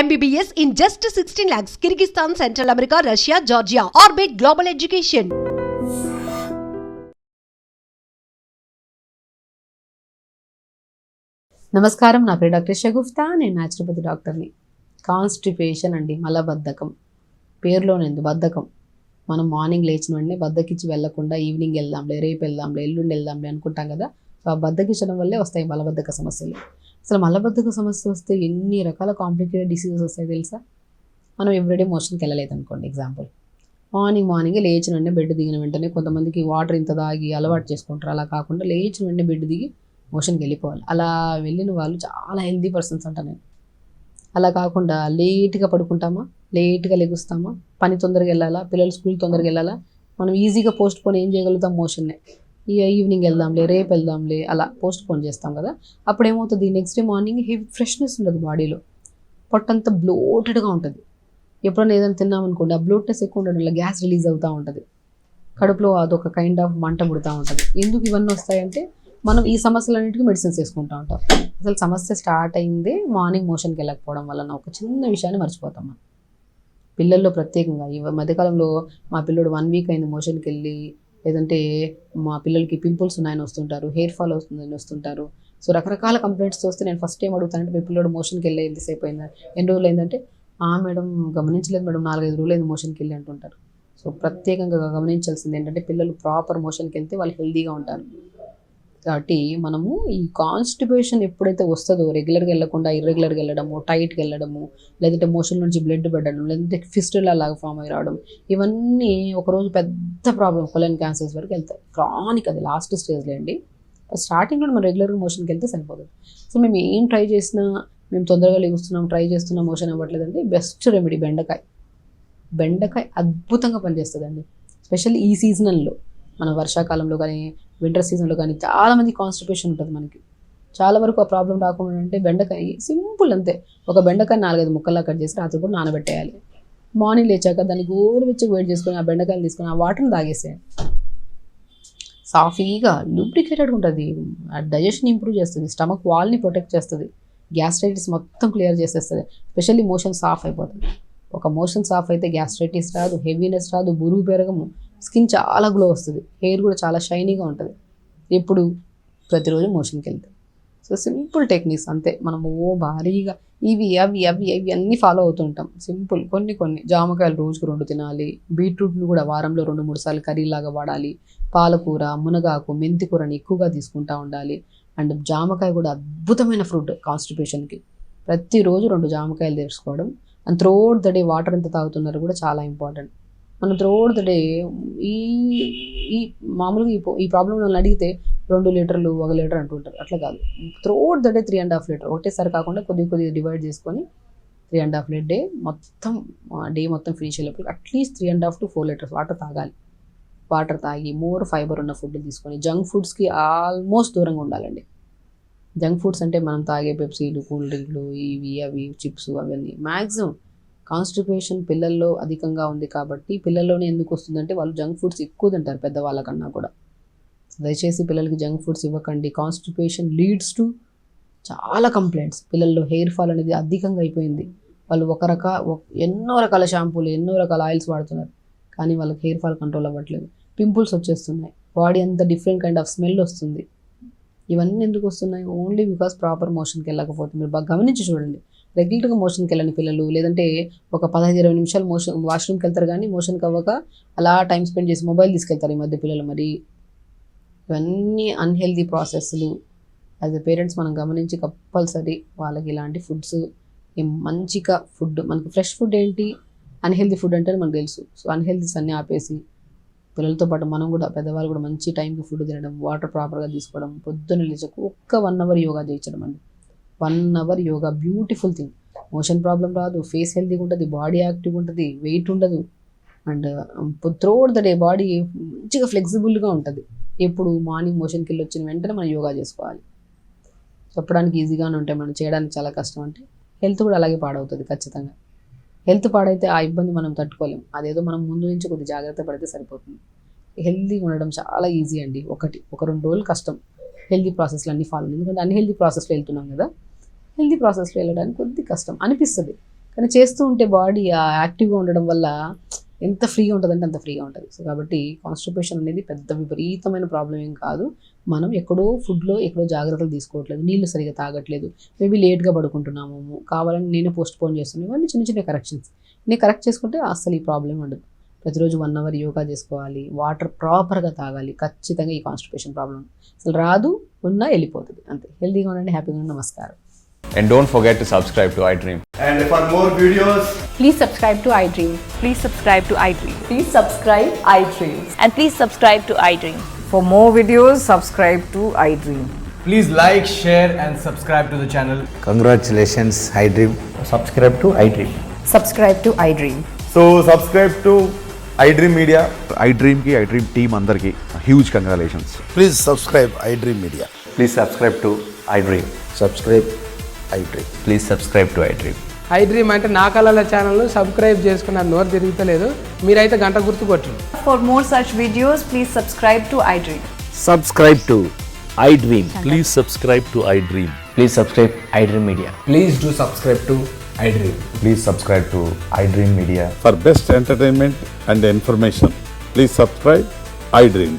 MBBS in just 16 lakhs. Kyrgyzstan, Central America, Russia, Georgia. Orbit Global Education. నమస్కారం, నా పేరు doctor Shagufta. నేను naturopathy డాక్టర్ని. కాన్స్టిపేషన్ అండి, మలబద్ధకం. పేరులోనేందు బద్ధకం. మనం మార్నింగ్ లేచిన వెంటనే బద్దకిచ్చి వెళ్లకుండా ఈవినింగ్ వెళ్దాంలే, రేపు వెళ్దాంలే, ఎల్లుండి వెళ్దాంలే అనుకుంటాం కదా. సో ఆ బద్దకిచ్చడం వల్లే వస్తాయి మలబద్ధక సమస్యలు. అసలు మలబద్ధక సమస్య వస్తే ఎన్ని రకాల కాంప్లికేటెడ్ డిసీజెస్ వస్తాయి తెలుసా? మనం ఎవ్రీడే మోషన్కి వెళ్ళలేదు అనుకోండి, ఎగ్జాంపుల్. మార్నింగ్ లేచిన వెంటనే బెడ్ దిగిన వెంటనే కొంతమందికి వాటర్ ఇంత తాగి అలవాటు చేసుకుంటారు. అలా కాకుండా లేచిన వెంటనే బెడ్ దిగి మోషన్కి వెళ్ళిపోవాలి. అలా వెళ్ళిన వాళ్ళు చాలా హెల్దీ పర్సన్స్ అంట నేను. అలా కాకుండా లేట్గా పడుకుంటామా, లేట్గా లెగుస్తామా, పని తొందరగా వెళ్ళాలా, పిల్లలు స్కూల్ తొందరగా వెళ్ళాలా, మనం ఈజీగా పోస్ట్ పోన్ ఏం చేయగలుగుతాం? మోషన్నే. ఈవినింగ్ వెళ్దాంలే, రేపు వెళ్దాంలే, అలా పోస్ట్ పోన్ చేస్తాం కదా. అప్పుడు ఏమవుతుంది? Next day morning heavy freshness ఉండదు బాడీలో. పొట్టంతా బ్లోటెడ్గా ఉంటుంది. ఎప్పుడైనా ఏదైనా తిన్నామనుకోండి, ఆ బ్లోట్నెస్ ఎక్కువ ఉండడం వల్ల గ్యాస్ రిలీజ్ అవుతూ ఉంటుంది. కడుపులో అదొక కైండ్ ఆఫ్ మంట పుడుతూ ఉంటుంది. ఎందుకు ఇవన్నీ వస్తాయంటే మనం ఈ సమస్యలన్నిటికీ మెడిసిన్స్ వేసుకుంటూ ఉంటాం. అసలు సమస్య స్టార్ట్ అయిందే మార్నింగ్ మోషన్కి వెళ్ళకపోవడం వలన. ఒక చిన్న విషయాన్ని మర్చిపోతాం మనం. పిల్లల్లో ప్రత్యేకంగా ఈ మధ్యకాలంలో మా పిల్లడు 1 వీక్ అయింది మోషన్కి వెళ్ళి, లేదంటే మా పిల్లలకి పింపుల్స్ ఉన్నాయని వస్తుంటారు, హెయిర్ ఫాల్ వస్తుందని వస్తుంటారు. సో రకరకాల కంప్లైంట్స్ వస్తే నేను ఫస్ట్ ఏం అడుగుతానంటే, మీ పిల్లడు మోషన్కి వెళ్ళి ఎంతసేపు అయిందా, ఎన్ని రోజులు అయిందంటే, మేడం గమనించలేదు మేడం, 4-5 రోజులు అయింది మోషన్కి వెళ్ళి అంటుంటారు. సో ప్రత్యేకంగా గమనించాల్సింది ఏంటంటే, పిల్లలు ప్రాపర్ మోషన్కి వెళ్తే వాళ్ళు హెల్తీగా ఉంటారు. కాబట్టి మనము ఈ కాన్స్టిపేషన్ ఎప్పుడైతే వస్తుందో, రెగ్యులర్గా వెళ్ళకుండా ఇర్రెగ్యులర్గా వెళ్ళడము, టైట్గా వెళ్ళడము, లేదంటే మోషన్ నుంచి బ్లడ్ పడడం, లేదంటే ఫిస్టులా లాగా ఫామ్ అయ్యి రావడం, ఇవన్నీ ఒకరోజు పెద్ద ప్రాబ్లం, కొలన్ క్యాన్సర్స్ వరకు వెళ్తాయి. క్రానిక్, అది లాస్ట్ స్టేజ్లో అండి. స్టార్టింగ్లో మనం రెగ్యులర్గా మోషన్కి వెళ్తే సరిపోతుంది. సో మేము ఏం ట్రై చేసినా, మేము తొందరగా లేస్తున్నాం, ట్రై చేస్తున్నాం, మోషన్ అవ్వట్లేదంటే బెస్ట్ రెమెడీ బెండకాయ. బెండకాయ అద్భుతంగా పనిచేస్తుందండి. స్పెషల్లీ ఈ సీజనల్లో, మన వర్షాకాలంలో కానీ వింటర్ సీజన్లో కానీ చాలామంది కాన్స్టిపేషన్ ఉంటుంది మనకి. చాలా వరకు ఆ ప్రాబ్లం రాకుండా అంటే బెండకాయ సింపుల్ అంతే. ఒక బెండకాయ 4-5 ముక్కల్లా కట్ చేసి రాత్రి కూడా నానబెట్టేయాలి. మార్నింగ్ లేచాక దాన్ని గోరువెచ్చగా వేడి చేసుకొని ఆ బెండకాయలు తీసుకొని ఆ వాటర్ని తాగేసేయండి. సాఫీగా లూబ్రికేటెడ్గా ఉంటుంది. డైజెషన్ ఇంప్రూవ్ చేస్తుంది, స్టమక్ వాల్ని ప్రొటెక్ట్ చేస్తుంది, గ్యాస్ట్రైటిస్ మొత్తం క్లియర్ చేసేస్తుంది. స్పెషల్లీ మోషన్ సాఫ్ అయిపోతుంది. ఒక మోషన్ సాఫ్ అయితే గ్యాస్ట్రైటిస్ రాదు, హెవీనెస్ రాదు, బురుగు పెరగము, స్కిన్ చాలా గ్లో వస్తుంది, హెయిర్ కూడా చాలా షైనీగా ఉంటుంది ఎప్పుడు ప్రతిరోజు మోషన్కి వెళ్తే. సో సింపుల్ టెక్నిక్స్ అంతే. మనము భారీగా ఇవి అవి అవి అవి అన్నీ ఫాలో అవుతుంటాం. సింపుల్ కొన్ని జామకాయలు రోజుకు 2 తినాలి. బీట్రూట్ని కూడా వారంలో 2-3 సార్లు కర్రీలాగా వాడాలి. పాలకూర, మునగాకు, మెంతి కూరని ఎక్కువగా తీసుకుంటూ ఉండాలి. అండ్ జామకాయ కూడా అద్భుతమైన ఫ్రూట్ కాన్స్టిపేషన్కి. ప్రతిరోజు 2 జామకాయలు తీసుకోవడం. And throughout the day water ఎంత తాగుతున్నారు కూడా చాలా ఇంపార్టెంట్. మనం త్రూఅవుట్ ద డే ఈ మామూలుగా ఈ ప్రాబ్లం వాళ్ళని అడిగితే 2 లీటర్లు 1 లీటర్ అంటుంటారు. అట్లా కాదు, త్రూఅవుట్ ద డే 3.5 లీటర్, ఒకటేసారి కాకుండా కొద్దిగా డివైడ్ చేసుకొని 3.5 లీటర్ డే మొత్తం ఫినిష్ అయ్యేటప్పుడు అట్లీస్ట్ 3.5 to 4 లీటర్స్ వాటర్ తాగాలి. వాటర్ తాగి మోర్ ఫైబర్ ఉన్న ఫుడ్ తీసుకొని, జంక్ ఫుడ్స్కి ఆల్మోస్ట్ దూరంగా ఉండాలండి. జంక్ ఫుడ్స్ అంటే మనం తాగే పెప్సీలు, కూల్ డ్రింక్లు, ఇవి అవి చిప్స్ అవన్నీ. మ్యాక్సిమం కాన్స్టిపేషన్ పిల్లల్లో అధికంగా ఉంది కాబట్టి, పిల్లల్లోనే ఎందుకు వస్తుందంటే వాళ్ళు జంక్ ఫుడ్స్ ఎక్కువ తింటారు పెద్దవాళ్ళకన్నా కూడా. దయచేసి పిల్లలకి జంక్ ఫుడ్స్ ఇవ్వకండి. కాన్స్టిపేషన్ లీడ్స్ టు చాలా కంప్లైంట్స్. పిల్లల్లో హెయిర్ ఫాల్ అనేది అధికంగా అయిపోయింది. వాళ్ళు ఎన్నో రకాల షాంపూలు, ఎన్నో రకాల ఆయిల్స్ వాడుతున్నారు, కానీ వాళ్ళకి హెయిర్ ఫాల్ కంట్రోల్ అవ్వట్లేదు. పింపుల్స్ వచ్చేస్తున్నాయి, బాడీ అంతా డిఫరెంట్ కైండ్ ఆఫ్ స్మెల్ వస్తుంది. ఇవన్నీ ఎందుకు వస్తున్నాయి? ఓన్లీ బికాస్ ప్రాపర్ మోషన్కి వెళ్ళకపోతే. మీరు బాగా గమనించి చూడండి. రెగ్యులర్గా మోషన్కి వెళ్ళని పిల్లలు, లేదంటే ఒక 15-20 నిమిషాలు వాష్రూమ్కి వెళ్తారు, కానీ మోషన్కి అవ్వక అలా టైం స్పెండ్ చేసి మొబైల్ తీసుకెళ్తారు ఈ మధ్య పిల్లలు. మరి ఇవన్నీ అన్హెల్దీ ప్రాసెస్లు. యాజ్ ఎ పేరెంట్స్ మనం గమనించి కంపల్సరీ వాళ్ళకి ఇలాంటి ఫుడ్స్, మంచిగా ఫుడ్, మనకి ఫ్రెష్ ఫుడ్ ఏంటి, అన్హెల్దీ ఫుడ్ అంటే మనకు తెలుసు. సో అన్హెల్దీస్ అన్నీ ఆపేసి పిల్లలతో పాటు మనం కూడా, పెద్దవాళ్ళు కూడా మంచి టైంకి ఫుడ్ తినడం, వాటర్ ప్రాపర్గా తీసుకోవడం, పొద్దున్న లేచకు ఒక్క 1 అవర్ యోగా చేయించడం అండి. 1 hour yoga beautiful thing. Motion problem రాదు, ఫేస్ హెల్తీగా ఉంటుంది, బాడీ యాక్టివ్గా ఉంటుంది, వెయిట్ ఉండదు. And throughout the day body మంచిగా ఫ్లెక్సిబుల్గా ఉంటుంది. ఎప్పుడు మార్నింగ్ మోషన్కి వెళ్ళి వచ్చిన వెంటనే మనం యోగా చేసుకోవాలి. చెప్పడానికి ఈజీగానే ఉంటాయి, మనం చేయడానికి చాలా కష్టం. అంటే హెల్త్ కూడా అలాగే పాడవుతుంది ఖచ్చితంగా. హెల్త్ పాడైతే ఆ ఇబ్బంది మనం తట్టుకోలేం. అదేదో మనం ముందు నుంచి కొద్ది జాగ్రత్త పడితే సరిపోతుంది. హెల్తీగా ఉండడం చాలా ఈజీ అండి. 1-2 రోజులు కష్టం హెల్తీ ప్రాసెస్లు అన్నీ ఫాలో, ఎందుకంటే అన్హెల్తీ ప్రాసెస్లో వెళ్తున్నాం కదా. హెల్తీ ప్రాసెస్లో వెళ్ళడానికి కొద్ది కష్టం అనిపిస్తుంది, కానీ చేస్తూ ఉంటే బాడీ యాక్టివ్గా ఉండడం వల్ల ఎంత ఫ్రీగా ఉంటుందంటే అంత ఫ్రీగా ఉంటుంది. సో కాబట్టి కాన్స్టిపేషన్ అనేది పెద్ద విపరీతమైన ప్రాబ్లం ఏం కాదు. మనం ఎక్కడో ఫుడ్లో ఎక్కడో జాగ్రత్తలు తీసుకోవట్లేదు, నీళ్ళు సరిగా తాగట్లేదు, మేబీ లేట్గా పడుకుంటున్నాము, కావాలని నేనే పోస్ట్ పోన్ చేస్తున్నాను, ఇవన్నీ చిన్న చిన్న కరెక్షన్స్. నేను కరెక్ట్ చేసుకుంటే అసలు ఈ ప్రాబ్లం ఉండదు. ప్రతిరోజు 1 hour యోగా చేసుకోవాలి, వాటర్ ప్రాపర్గా తాగాలి, ఖచ్చితంగా ఈ కాన్స్టిపేషన్ ప్రాబ్లం అసలు రాదు, ఉన్నా వెళ్ళిపోతుంది. అంతే. హెల్తీగా ఉండండి, హ్యాపీగా ఉండండి. నమస్కారం. And don't forget to subscribe to iDream. And for more videos, Please subscribe to iDream. Please subscribe to iDream. Please subscribe iDream. And please subscribe to iDream. For more videos, subscribe to iDream. please like, share and subscribe to the channel. Congratulations, iDream. Subscribe to iDream. Subscribe to iDream. So subscribe to iDream Media. iDream team అందరికి huge congratulations. Please subscribe iDream Media. Please subscribe to iDream. Subscribe iDream. Please subscribe to iDream. iDream అంటే నా కళల ఛానల్ను subscribe చేసుకున్న నోరు తిరుగుతలేదు, మీరైతే గంట గుర్తు కొట్టండి. For more such videos, please subscribe to iDream. Subscribe to iDream. Please subscribe to iDream. Please subscribe iDream Media. Please do subscribe to iDream. Please subscribe to iDream Media. For best entertainment and information, please subscribe iDream.